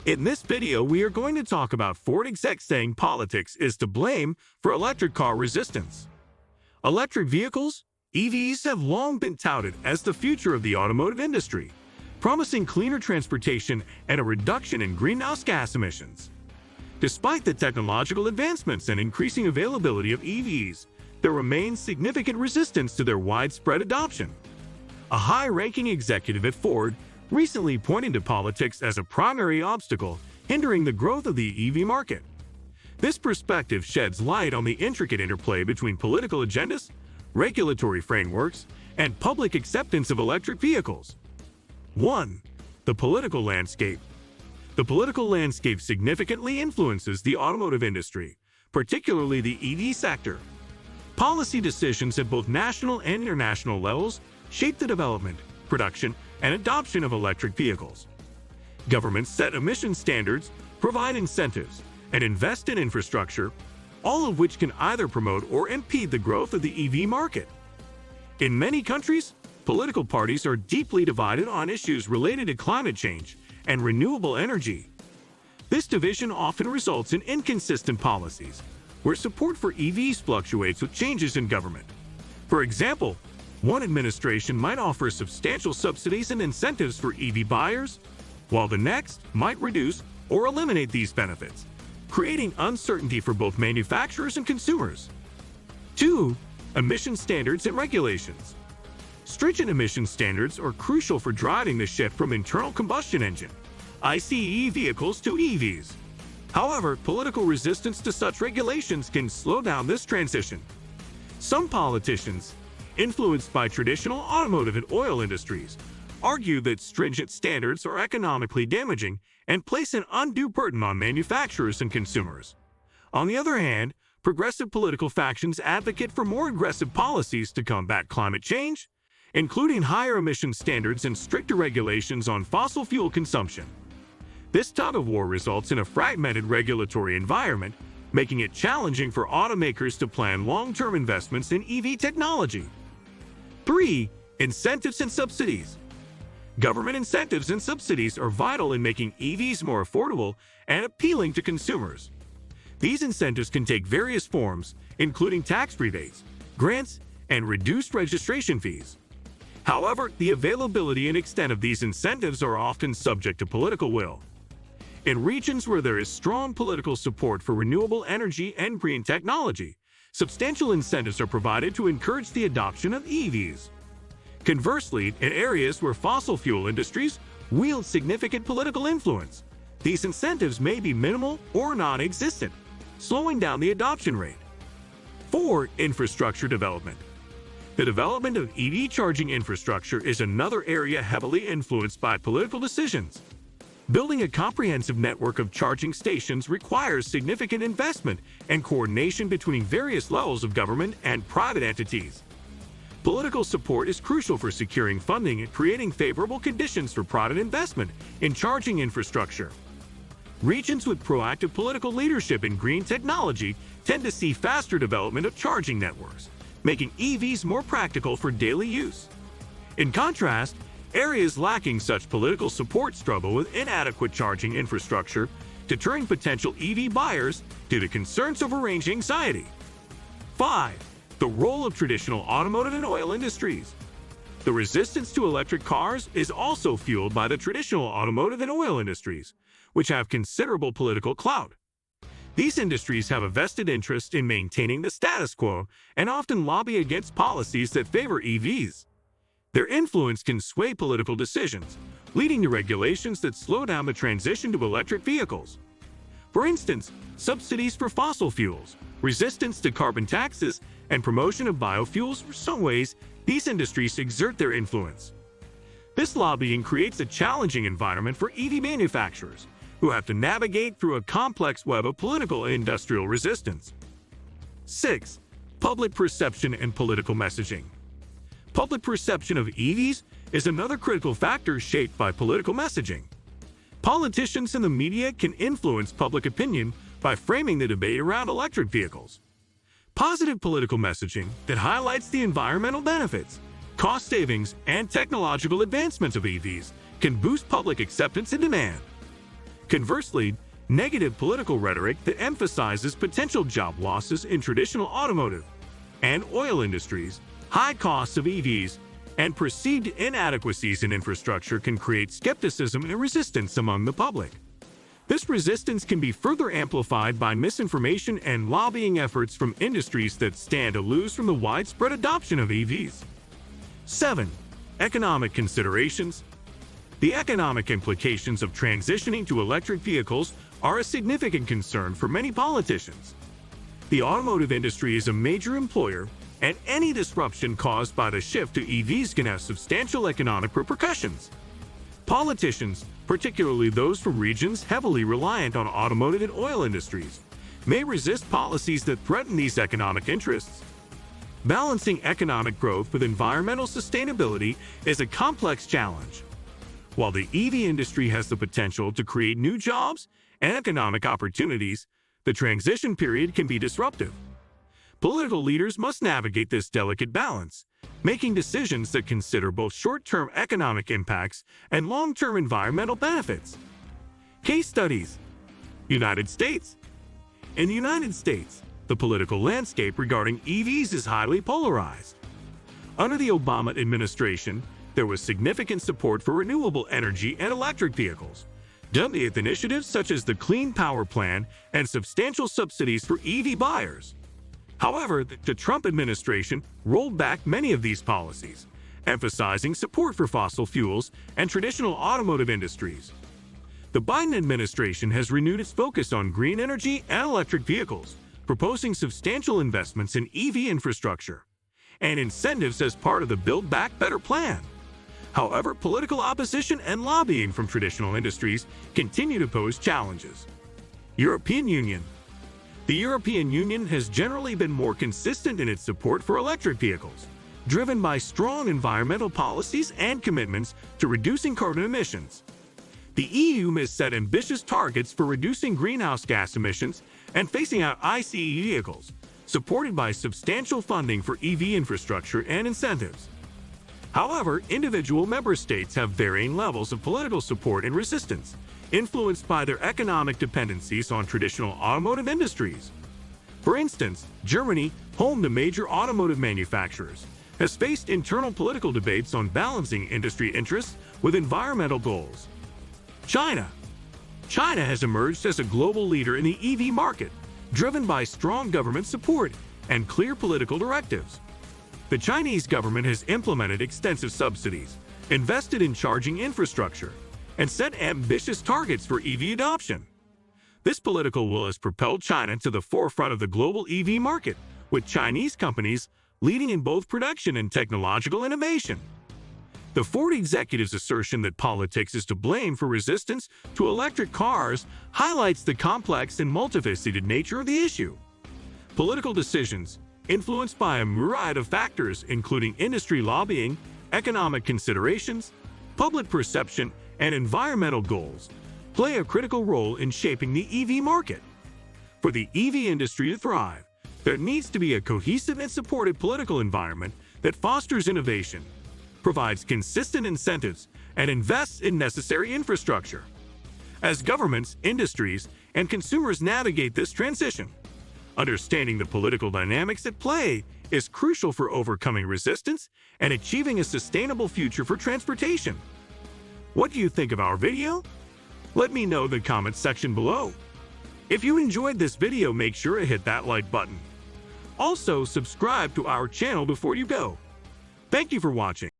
In this video, we are going to talk about Ford execs saying politics is to blame for electric car resistance. Electric vehicles, EVs, have long been touted as the future of the automotive industry, promising cleaner transportation and a reduction in greenhouse gas emissions. Despite the technological advancements and increasing availability of EVs, there remains significant resistance to their widespread adoption. A high-ranking executive at Ford recently pointed to politics as a primary obstacle hindering the growth of the EV market. This perspective sheds light on the intricate interplay between political agendas, regulatory frameworks, and public acceptance of electric vehicles. 1. The political landscape. The political landscape significantly influences the automotive industry, particularly the EV sector. Policy decisions at both national and international levels shape the development, production, and adoption of electric vehicles. Governments set emission standards, provide incentives, and invest in infrastructure, all of which can either promote or impede the growth of the EV market. In many countries, political parties are deeply divided on issues related to climate change and renewable energy. This division often results in inconsistent policies, where support for EVs fluctuates with changes in government. For example, one administration might offer substantial subsidies and incentives for EV buyers, while the next might reduce or eliminate these benefits, creating uncertainty for both manufacturers and consumers. 2. Emission standards and regulations. Stringent emission standards are crucial for driving the shift from internal combustion engine (ICE) vehicles to EVs. However, political resistance to such regulations can slow down this transition. Some politicians, influenced by traditional automotive and oil industries, argue that stringent standards are economically damaging and place an undue burden on manufacturers and consumers. On the other hand, progressive political factions advocate for more aggressive policies to combat climate change, including higher emission standards and stricter regulations on fossil fuel consumption. This tug-of-war results in a fragmented regulatory environment, making it challenging for automakers to plan long-term investments in EV technology. 3. Incentives and subsidies. Government incentives and subsidies are vital in making EVs more affordable and appealing to consumers. These incentives can take various forms, including tax rebates, grants, and reduced registration fees. However, the availability and extent of these incentives are often subject to political will. In regions where there is strong political support for renewable energy and green technology, substantial incentives are provided to encourage the adoption of EVs. Conversely, in areas where fossil fuel industries wield significant political influence, these incentives may be minimal or non-existent, slowing down the adoption rate. 4. Infrastructure development. The development of EV charging infrastructure is another area heavily influenced by political decisions. Building a comprehensive network of charging stations requires significant investment and coordination between various levels of government and private entities. Political support is crucial for securing funding and creating favorable conditions for private investment in charging infrastructure. Regions with proactive political leadership in green technology tend to see faster development of charging networks, making EVs more practical for daily use. In contrast, areas lacking such political support struggle with inadequate charging infrastructure, deterring potential EV buyers due to concerns over range anxiety. 5. The role of traditional automotive and oil industries. The resistance to electric cars is also fueled by the traditional automotive and oil industries, which have considerable political clout. These industries have a vested interest in maintaining the status quo and often lobby against policies that favor EVs. Their influence can sway political decisions, leading to regulations that slow down the transition to electric vehicles. For instance, subsidies for fossil fuels, resistance to carbon taxes, and promotion of biofuels are some ways these industries exert their influence. This lobbying creates a challenging environment for EV manufacturers, who have to navigate through a complex web of political and industrial resistance. 6. Public perception and political messaging. Public perception of EVs is another critical factor shaped by political messaging. Politicians and the media can influence public opinion by framing the debate around electric vehicles. Positive political messaging that highlights the environmental benefits, cost savings, and technological advancements of EVs can boost public acceptance and demand. Conversely, negative political rhetoric that emphasizes potential job losses in traditional automotive and oil industries, high costs of EVs, and perceived inadequacies in infrastructure can create skepticism and resistance among the public. This resistance can be further amplified by misinformation and lobbying efforts from industries that stand to lose from the widespread adoption of EVs. 7. Economic considerations. The economic implications of transitioning to electric vehicles are a significant concern for many politicians. The automotive industry is a major employer, and any disruption caused by the shift to EVs can have substantial economic repercussions. Politicians, particularly those from regions heavily reliant on automotive and oil industries, may resist policies that threaten these economic interests. Balancing economic growth with environmental sustainability is a complex challenge. While the EV industry has the potential to create new jobs and economic opportunities, the transition period can be disruptive. Political leaders must navigate this delicate balance, making decisions that consider both short-term economic impacts and long-term environmental benefits. Case studies. United States. In the United States, the political landscape regarding EVs is highly polarized. Under the Obama administration, there was significant support for renewable energy and electric vehicles, with initiatives such as the Clean Power Plan and substantial subsidies for EV buyers. However, the Trump administration rolled back many of these policies, emphasizing support for fossil fuels and traditional automotive industries. The Biden administration has renewed its focus on green energy and electric vehicles, proposing substantial investments in EV infrastructure and incentives as part of the Build Back Better plan. However, political opposition and lobbying from traditional industries continue to pose challenges. European Union. The European Union has generally been more consistent in its support for electric vehicles, driven by strong environmental policies and commitments to reducing carbon emissions. The EU has set ambitious targets for reducing greenhouse gas emissions and phasing out ICE vehicles, supported by substantial funding for EV infrastructure and incentives. However, individual member states have varying levels of political support and resistance, influenced by their economic dependencies on traditional automotive industries. For instance, Germany, home to major automotive manufacturers, has faced internal political debates on balancing industry interests with environmental goals. China has emerged as a global leader in the EV market, driven by strong government support and clear political directives. The Chinese government has implemented extensive subsidies, invested in charging infrastructure, and set ambitious targets for EV adoption. This political will has propelled China to the forefront of the global EV market, with Chinese companies leading in both production and technological innovation. The Ford executive's assertion that politics is to blame for resistance to electric cars highlights the complex and multifaceted nature of the issue. Political decisions, influenced by a myriad of factors including industry lobbying, economic considerations, public perception, and environmental goals, play a critical role in shaping the EV market. For the EV industry to thrive, there needs to be a cohesive and supportive political environment that fosters innovation, provides consistent incentives, and invests in necessary infrastructure. As governments, industries, and consumers navigate this transition, understanding the political dynamics at play is crucial for overcoming resistance and achieving a sustainable future for transportation. What do you think of our video? Let me know in the comments section below. If you enjoyed this video, make sure to hit that like button. Also, subscribe to our channel before you go. Thank you for watching.